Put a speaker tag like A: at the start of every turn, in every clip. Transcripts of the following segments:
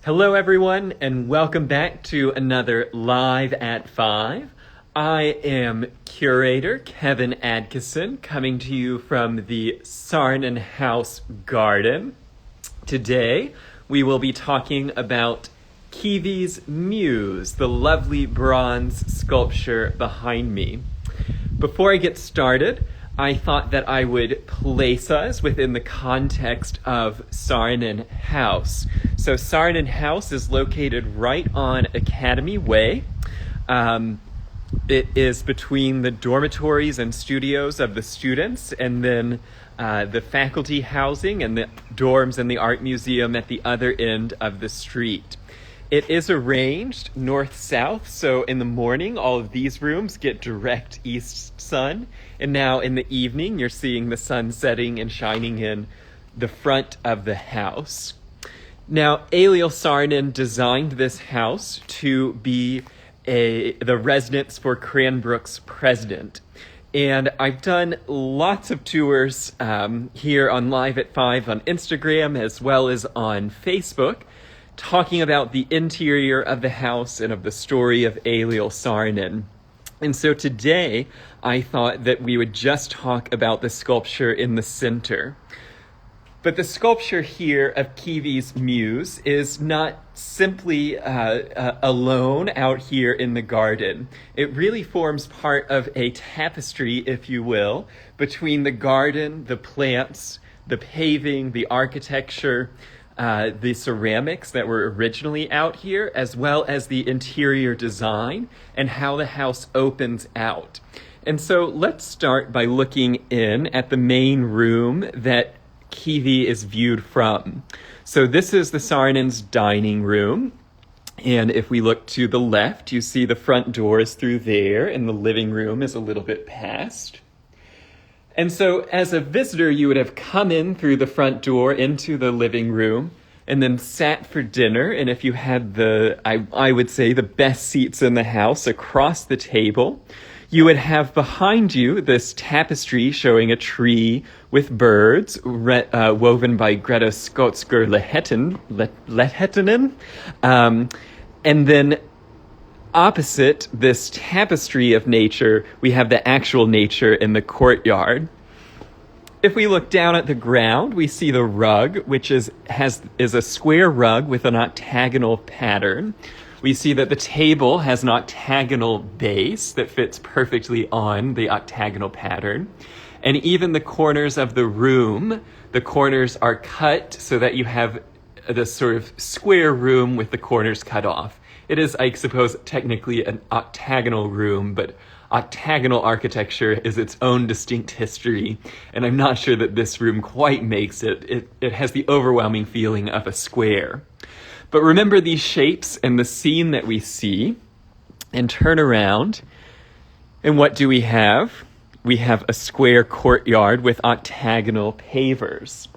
A: Hello everyone, and welcome back to another Live at 5. I am curator Kevin Adkisson, coming to you from the Saarinen House garden. Today, we will be talking about Kivi's Muse, the lovely bronze sculpture behind me. Before I get started, I thought that I would place us within the context of Saarinen House. So Saarinen House is located right on Academy Way. It is between the dormitories and studios of the students, and then the faculty housing and the dorms and the art museum at the other end of the street. It is arranged north-south, so in the morning, all of these rooms get direct east sun, and now in the evening, you're seeing the sun setting and shining in the front of the house. Now, Aaltonen Saarinen designed this house to be the residence for Cranbrook's president. And I've done lots of tours here on Live at 5 on Instagram as well as on Facebook, talking about the interior of the house and of the story of Aaltonen Saarinen. And so today, I thought that we would just talk about the sculpture in the center. But the sculpture here of Kivi's Muse is not simply alone out here in the garden. It really forms part of a tapestry, if you will, between the garden, the plants, the paving, the architecture, the ceramics that were originally out here, as well as the interior design and how the house opens out. And so let's start by looking in at the main room that Kivi is viewed from. So this is the Saarinen's dining room. And if we look to the left, you see the front door is through there, and the living room is a little bit past. And so as a visitor, you would have come in through the front door into the living room and then sat for dinner. And if you had I would say the best seats in the house across the table, you would have behind you this tapestry showing a tree with birds woven by Greta Skotsker Lehettinen. And then opposite this tapestry of nature, we have the actual nature in the courtyard. If we look down at the ground, we see the rug, which is a square rug with an octagonal pattern. We see that the table has an octagonal base that fits perfectly on the octagonal pattern. And even the corners of the room, the corners are cut so that you have this sort of square room with the corners cut off. It is, I suppose, technically an octagonal room, but octagonal architecture is its own distinct history, and I'm not sure that this room quite makes it. It has the overwhelming feeling of a square. But remember these shapes and the scene that we see, and turn around, and what do we have? We have a square courtyard with octagonal pavers.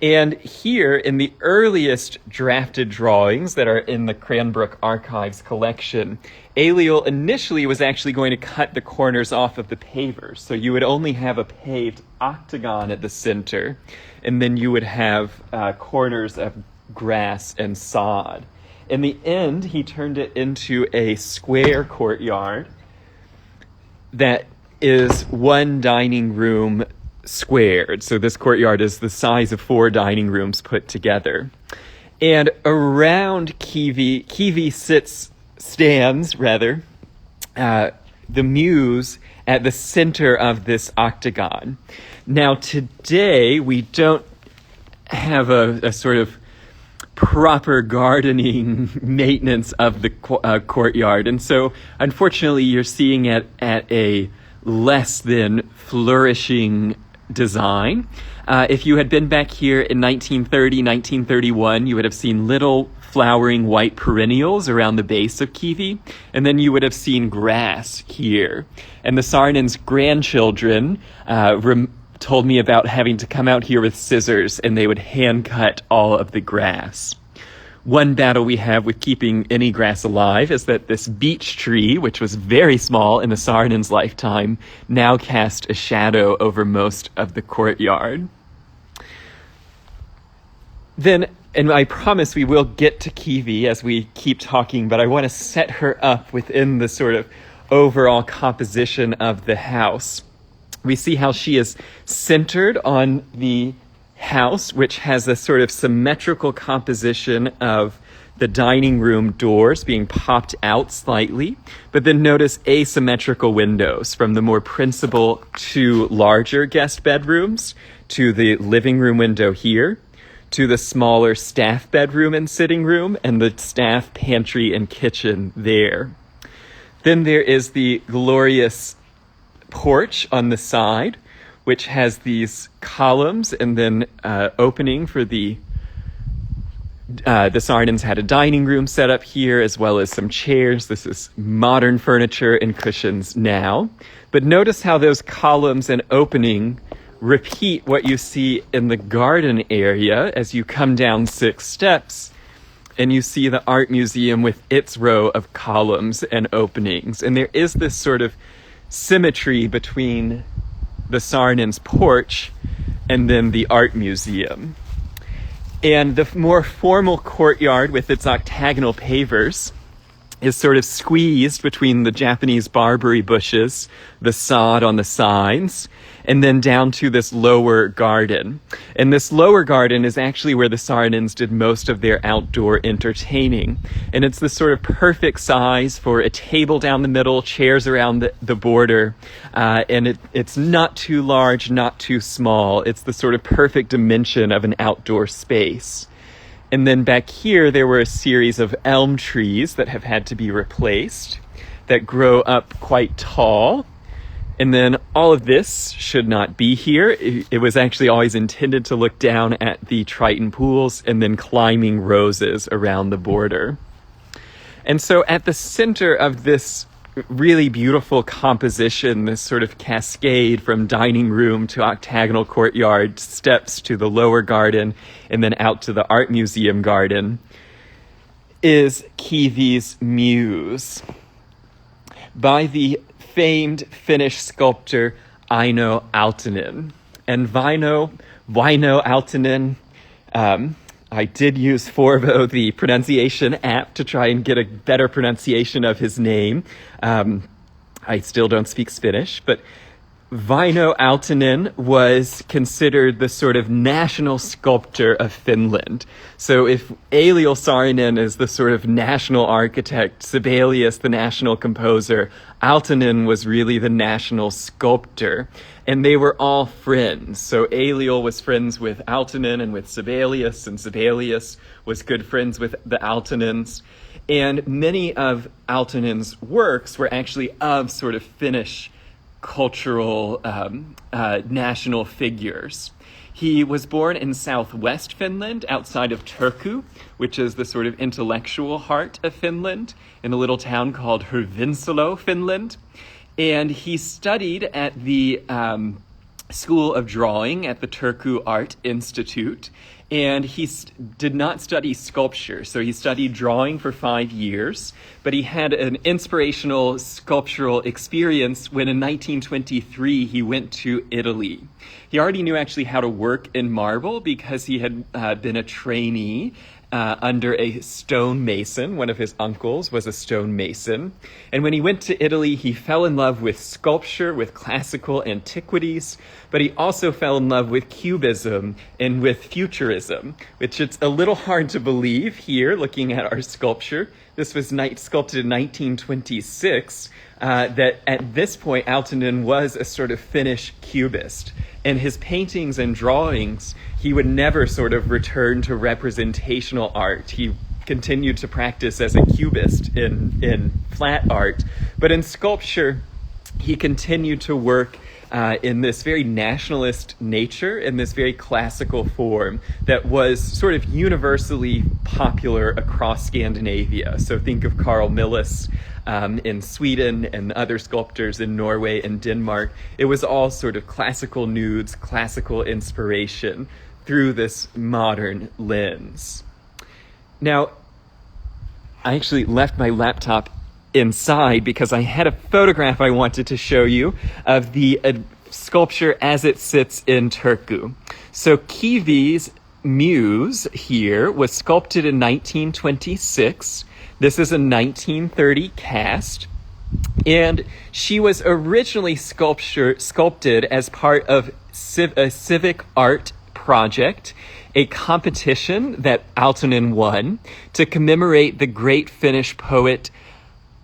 A: And here, in the earliest drafted drawings that are in the Cranbrook Archives collection, Aaltonen initially was actually going to cut the corners off of the pavers. So you would only have a paved octagon at the center, and then you would have corners of grass and sod. In the end, he turned it into a square courtyard that is one dining room squared. So this courtyard is the size of 4 dining rooms put together. And around Kivi stands the Muse at the center of this octagon. Now today we don't have a sort of proper gardening maintenance of the courtyard. And so unfortunately you're seeing it at a less than flourishing design. If you had been back here in 1930, 1931, you would have seen little flowering white perennials around the base of Kivi, and then you would have seen grass here. And the Saarinen's grandchildren told me about having to come out here with scissors, and they would hand cut all of the grass. One battle we have with keeping any grass alive is that this beech tree, which was very small in the Saarinen's lifetime, now cast a shadow over most of the courtyard. Then And I promise we will get to Kivi as we keep talking, but I want to set her up within the sort of overall composition of the house. We see how she is centered on the house, which has a sort of symmetrical composition of the dining room doors being popped out slightly, but then notice asymmetrical windows from the more principal to larger guest bedrooms, to the living room window here, to the smaller staff bedroom and sitting room, and the staff pantry and kitchen there. Then there is the glorious porch on the side, which has these columns and then opening for the Saarinens had a dining room set up here, as well as some chairs. This is modern furniture and cushions now. But notice how those columns and opening repeat what you see in the garden area as you come down 6 steps, and you see the art museum with its row of columns and openings. And there is this sort of symmetry between the Saarinen's porch and then the art museum. And the more formal courtyard with its octagonal pavers is sort of squeezed between the Japanese barberry bushes, the sod on the sides, and then down to this lower garden. And this lower garden is actually where the Saarinens did most of their outdoor entertaining. And it's the sort of perfect size for a table down the middle, chairs around the border, and it's not too large, not too small. It's the sort of perfect dimension of an outdoor space. And then back here, there were a series of elm trees that have had to be replaced that grow up quite tall. And then all of this should not be here. It was actually always intended to look down at the Triton pools and then climbing roses around the border. And so at the center of this really beautiful composition, this sort of cascade from dining room to octagonal courtyard, steps to the lower garden, and then out to the art museum garden, is Kivi's Muse, by the famed Finnish sculptor Wäinö Aaltonen. And Wäinö Aaltonen, I did use Forvo, the pronunciation app, to try and get a better pronunciation of his name. I still don't speak Finnish, but Wäinö Aaltonen was considered the sort of national sculptor of Finland. So if Aaltonen Saarinen is the sort of national architect, Sibelius the national composer, Aaltonen was really the national sculptor. And they were all friends. So Aaltonen was friends with Aaltonen and with Sibelius, and Sibelius was good friends with the Aaltonens. And many of Aaltonen's works were actually of sort of Finnish cultural national figures. He was born in southwest Finland, outside of Turku, which is the sort of intellectual heart of Finland, in a little town called Hyvinsalo, Finland. And he studied at the School of Drawing at the Turku Art Institute. And he did not study sculpture, so he studied drawing for 5 years, but he had an inspirational sculptural experience when in 1923 he went to Italy. He already knew actually how to work in marble because he had been a trainee under a stonemason. One of his uncles was a stonemason. And when he went to Italy, he fell in love with sculpture, with classical antiquities, but he also fell in love with cubism and with futurism, which it's a little hard to believe here, looking at our sculpture. This was sculpted in 1926, that at this point, Aaltonen was a sort of Finnish cubist. And his paintings and drawings, he would never sort of return to representational art. He continued to practice as a cubist in flat art. But in sculpture, he continued to work in this very nationalist nature, in this very classical form that was sort of universally popular across Scandinavia. So think of Carl Milles in Sweden and other sculptors in Norway and Denmark. It was all sort of classical nudes, classical inspiration through this modern lens. Now, I actually left my laptop inside because I had a photograph I wanted to show you of the sculpture as it sits in Turku. So Kivi's Muse here was sculpted in 1926. This is a 1930 cast. And she was originally sculpted as part of a civic art project, a competition that Aaltonen won to commemorate the great Finnish poet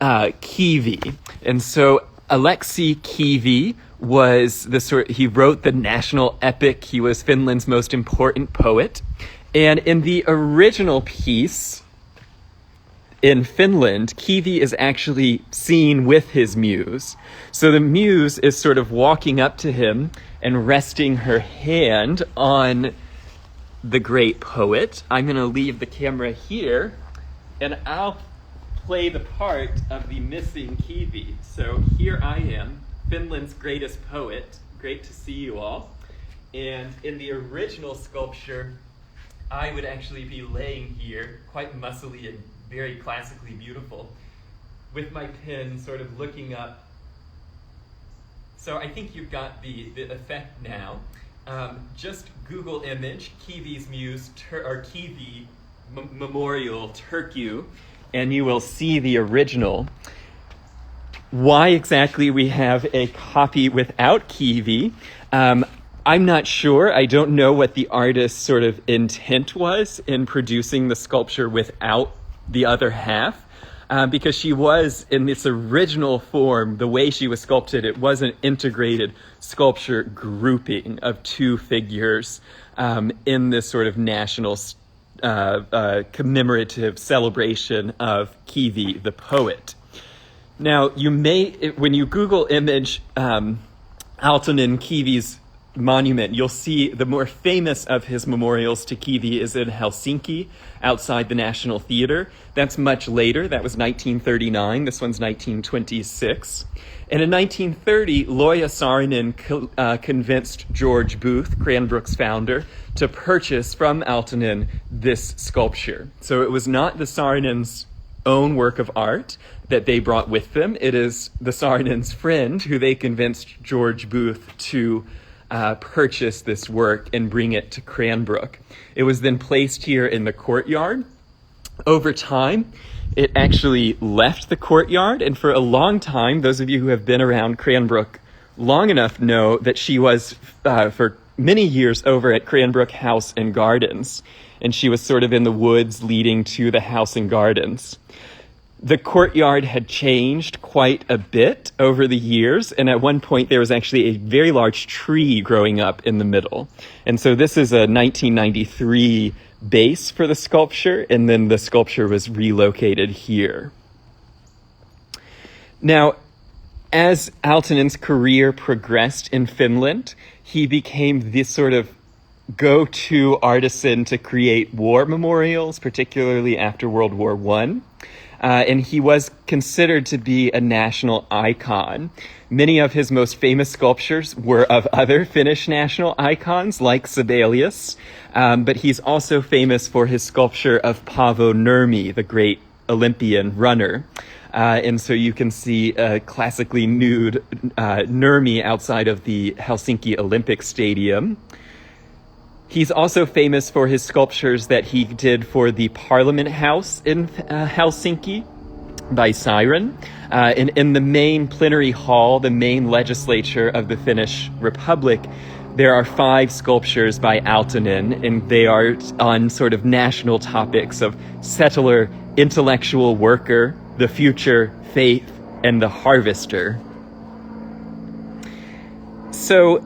A: Kivi. And so Aleksi Kivi was he wrote the national epic. He was Finland's most important poet. And in the original piece in Finland, Kivi is actually seen with his muse. So the muse is sort of walking up to him and resting her hand on the great poet. I'm going to leave the camera here, and I'll play the part of the missing Kivi. So here I am, Finland's greatest poet. Great to see you all. And in the original sculpture, I would actually be laying here, quite muscly and very classically beautiful, with my pen sort of looking up. So I think you've got the effect now. Just Google image Kivi's muse or Kivi Memorial Turku, and you will see the original. Why exactly we have a copy without Kivi, I'm not sure. I don't know what the artist's sort of intent was in producing the sculpture without the other half, because she was, in its original form, the way she was sculpted, it was an integrated sculpture grouping of two figures in this sort of national commemorative celebration of Kivi, the poet. Now, you may, when you Google image Aaltonen Kivi's monument, you'll see the more famous of his memorials to Kivi is in Helsinki, outside the National Theater. That's much later. That was 1939. This one's 1926. And in 1930, Loija Saarinen convinced George Booth, Cranbrook's founder, to purchase from Aaltonen this sculpture. So it was not the Saarinen's own work of art that they brought with them. It is the Saarinen's friend who they convinced George Booth to purchase this work and bring it to Cranbrook. It was then placed here in the courtyard. Over time, it actually left the courtyard, and for a long time, those of you who have been around Cranbrook long enough know that she was, for many years, over at Cranbrook House and Gardens, and she was sort of in the woods leading to the house and gardens. The courtyard had changed quite a bit over the years, and at one point there was actually a very large tree growing up in the middle. And so this is a 1993 base for the sculpture, and then the sculpture was relocated here. Now, as Aaltonen's career progressed in Finland, he became this sort of go-to artisan to create war memorials, particularly after World War I. And he was considered to be a national icon. Many of his most famous sculptures were of other Finnish national icons, like Sibelius, but he's also famous for his sculpture of Paavo Nurmi, the great Olympian runner. And so you can see a classically nude Nurmi outside of the Helsinki Olympic Stadium. He's also famous for his sculptures that he did for the Parliament House in Helsinki by Siren. And in the main plenary hall, the main legislature of the Finnish Republic, there are 5 sculptures by Aaltonen, and they are on sort of national topics of settler, intellectual worker, the future, faith, and the harvester. So,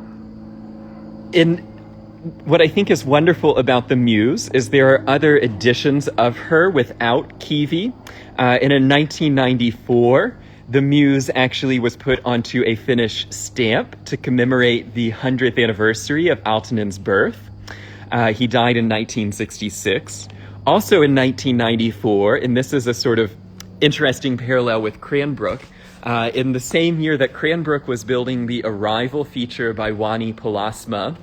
A: what I think is wonderful about the Muse is there are other editions of her without Kivi. And in 1994, the Muse actually was put onto a Finnish stamp to commemorate the 100th anniversary of Aaltonen's birth. He died in 1966. Also in 1994, and this is a sort of interesting parallel with Cranbrook, in the same year that Cranbrook was building the Arrival feature by Wani Palasma,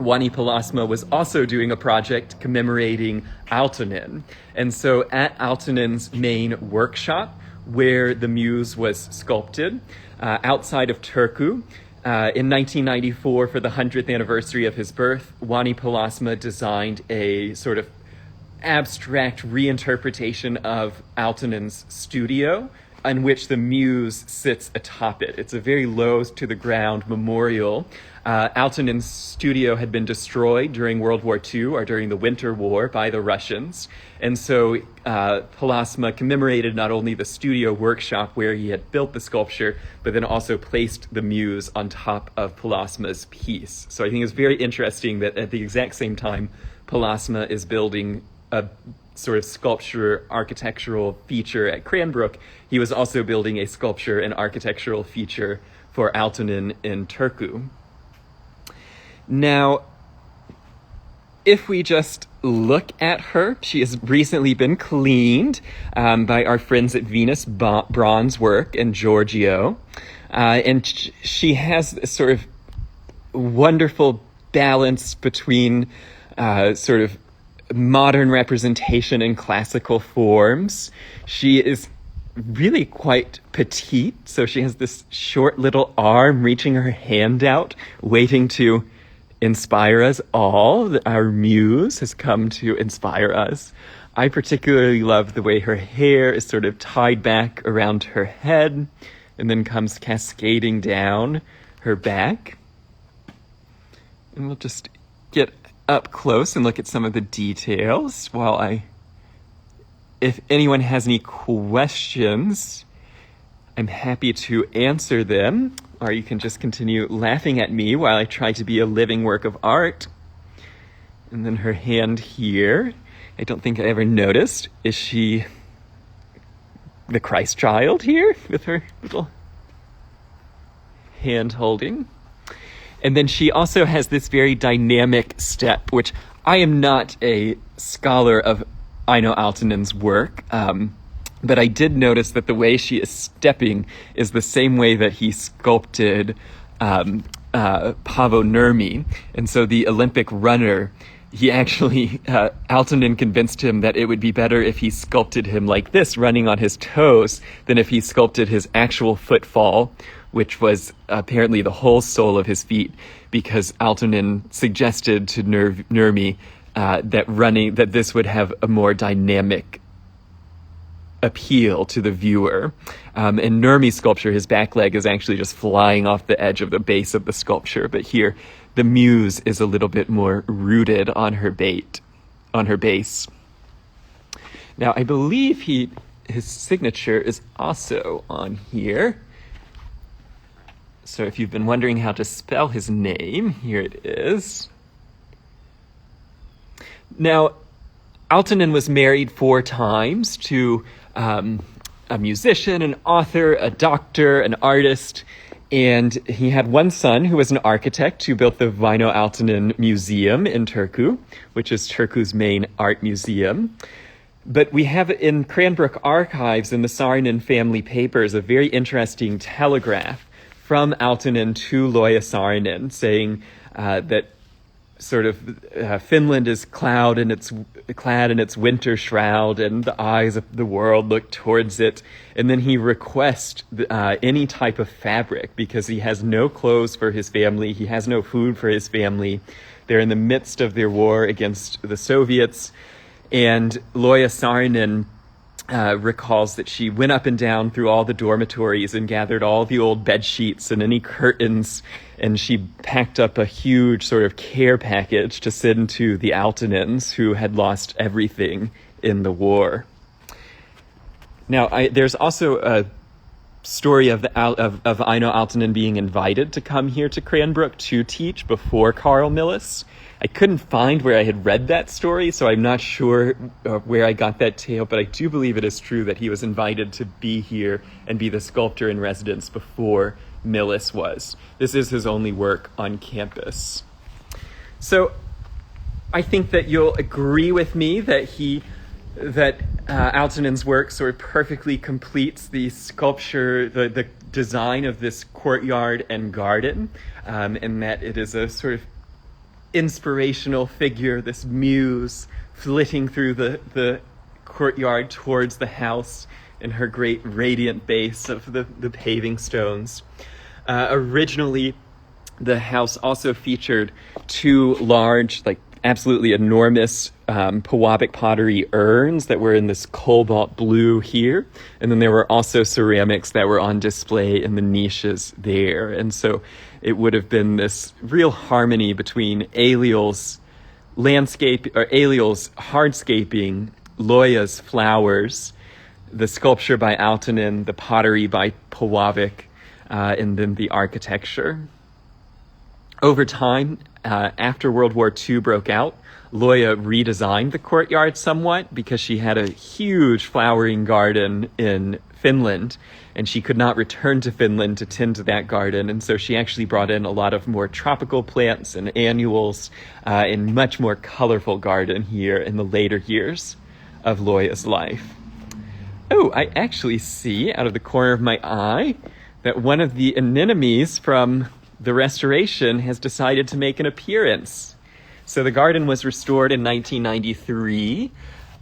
A: Wani Palasma was also doing a project commemorating Aaltonen. And so at Aaltonen's main workshop, where the Muse was sculpted, outside of Turku, In 1994, for the 100th anniversary of his birth, Wani Palasma designed a sort of abstract reinterpretation of Aaltonen's studio, in which the Muse sits atop it. It's a very low to the ground memorial. Aaltonen's studio had been destroyed during World War II, or during the Winter War, by the Russians. And so Palasma commemorated not only the studio workshop where he had built the sculpture, but then also placed the Muse on top of Palasma's piece. So I think it's very interesting that at the exact same time Palasma is building a sort of sculpture architectural feature at Cranbrook, he was also building a sculpture and architectural feature for Aaltonen in Turku. Now, if we just look at her, she has recently been cleaned by our friends at Venus Bronze Work and Giorgio. And she has this sort of wonderful balance between sort of modern representation and classical forms. She is really quite petite, so she has this short little arm reaching her hand out, waiting to inspire us all. Our muse has come to inspire us. I particularly love the way her hair is sort of tied back around her head and then comes cascading down her back. And we'll just get up close and look at some of the details while if anyone has any questions, I'm happy to answer them, or you can just continue laughing at me while I try to be a living work of art. And then her hand here, I don't think I ever noticed. Is she the Christ child here with her little hand holding? And then she also has this very dynamic step, which I am not a scholar of Wäinö Aaltonen's work, but I did notice that the way she is stepping is the same way that he sculpted Paavo Nurmi. And so the Olympic runner, he actually, Aaltonen convinced him that it would be better if he sculpted him like this, running on his toes, than if he sculpted his actual footfall, which was apparently the whole sole of his feet, because Aaltonen suggested to Nurmi that this would have a more dynamic appeal to the viewer. In Nurmi's sculpture, his back leg is actually just flying off the edge of the base of the sculpture, but here the muse is a little bit more rooted on her base. Now, I believe his signature is also on here. So if you've been wondering how to spell his name, here it is. Now, Aaltonen was married 4 times to a musician, an author, a doctor, an artist, and he had one son who was an architect who built the Wäinö Aaltonen Museum in Turku, which is Turku's main art museum. But we have in Cranbrook archives in the Saarinen family papers a very interesting telegraph from Aaltonen to Loija Saarinen saying that sort of Finland is clad in its winter shroud, and the eyes of the world look towards it. And then he requests any type of fabric because he has no clothes for his family. He has no food for his family. They're in the midst of their war against the Soviets. And Loija Saarinen recalls that she went up and down through all the dormitories and gathered all the old bed sheets and any curtains, and she packed up a huge sort of care package to send to the Aaltonens, who had lost everything in the war. Now, there's also a story of Wäinö Aaltonen being invited to come here to Cranbrook to teach before Carl Milles. I couldn't find where I had read that story, so I'm not sure where I got that tale, but I do believe it is true that he was invited to be here and be the sculptor in residence before Milles was. This is his only work on campus. So I think that you'll agree with me that Aaltonen's work sort of perfectly completes the sculpture, the design of this courtyard and garden, and that it is a sort of inspirational figure, this muse flitting through the courtyard towards the house in her great radiant base of the paving stones. Originally, The house also featured 2 large, like absolutely enormous Pewabic pottery urns that were in this cobalt blue here. And then there were also ceramics that were on display in the niches there. And so it would have been this real harmony between Ailiol's hardscaping, Loya's flowers, the sculpture by Aaltonen, the pottery by Pewabic, and then the architecture. Over time, after World War II broke out, Loya redesigned the courtyard somewhat because she had a huge flowering garden in Finland, and she could not return to Finland to tend to that garden. And so she actually brought in a lot of more tropical plants and annuals, and much more colorful garden here in the later years of Loya's life. Oh, I actually see out of the corner of my eye that one of the anemones from the restoration has decided to make an appearance. So the garden was restored in 1993.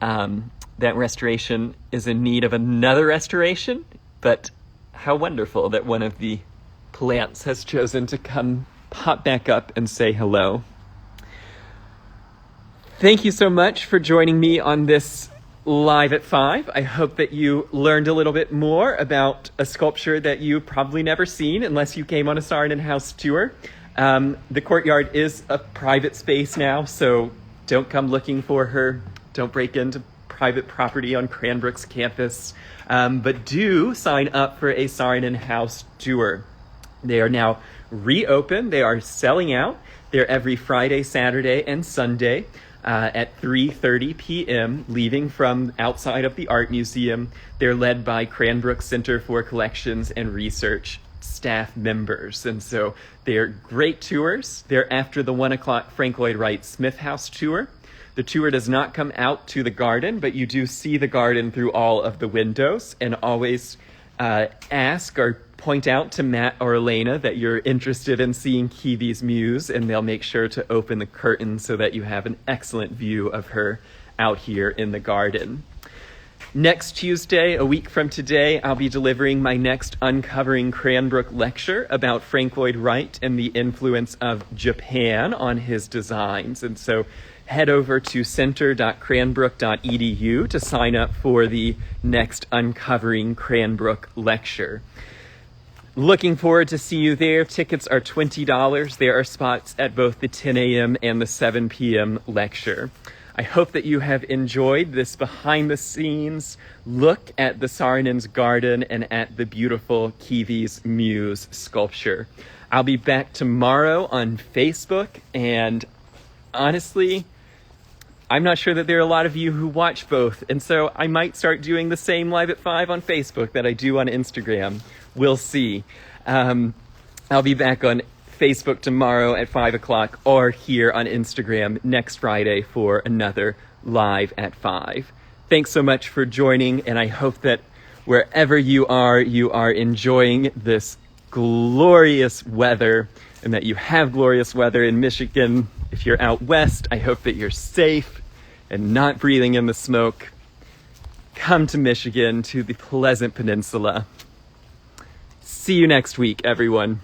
A: That restoration is in need of another restoration, but how wonderful that one of the plants has chosen to come pop back up and say hello. Thank you so much for joining me on this Live at 5. I hope that you learned a little bit more about a sculpture that you've probably never seen unless you came on a Saarinen House tour. The courtyard is a private space now, so don't come looking for her. Don't break into private property on Cranbrook's campus. But do sign up for a Saarinen House tour. They are now reopened. They are selling out. They're every Friday, Saturday, and Sunday. At 3:30 p.m., leaving from outside of the Art Museum. They're led by Cranbrook Center for Collections and Research staff members. And so they're great tours. They're after the 1 o'clock Frank Lloyd Wright Smith House tour. The tour does not come out to the garden, but you do see the garden through all of the windows, and always ask or point out to Matt or Elena that you're interested in seeing Kivi's Muse, and they'll make sure to open the curtain so that you have an excellent view of her out here in the garden. Next Tuesday, a week from today, I'll be delivering my next Uncovering Cranbrook lecture about Frank Lloyd Wright and the influence of Japan on his designs. And so head over to center.cranbrook.edu to sign up for the next Uncovering Cranbrook lecture. Looking forward to see you there. Tickets are $20. There are spots at both the 10 a.m. and the 7 p.m. lecture. I hope that you have enjoyed this behind-the-scenes look at the Saarinen's garden and at the beautiful Kivi's Muse sculpture. I'll be back tomorrow on Facebook, and honestly, I'm not sure that there are a lot of you who watch both, and so I might start doing the same Live at 5 on Facebook that I do on Instagram. We'll see. I'll be back on Facebook tomorrow at 5 o'clock or here on Instagram next Friday for another Live at 5. Thanks so much for joining, and I hope that wherever you are enjoying this glorious weather, and that you have glorious weather in Michigan. If you're out west, I hope that you're safe and not breathing in the smoke. Come to Michigan, to the Pleasant Peninsula. See you next week, everyone.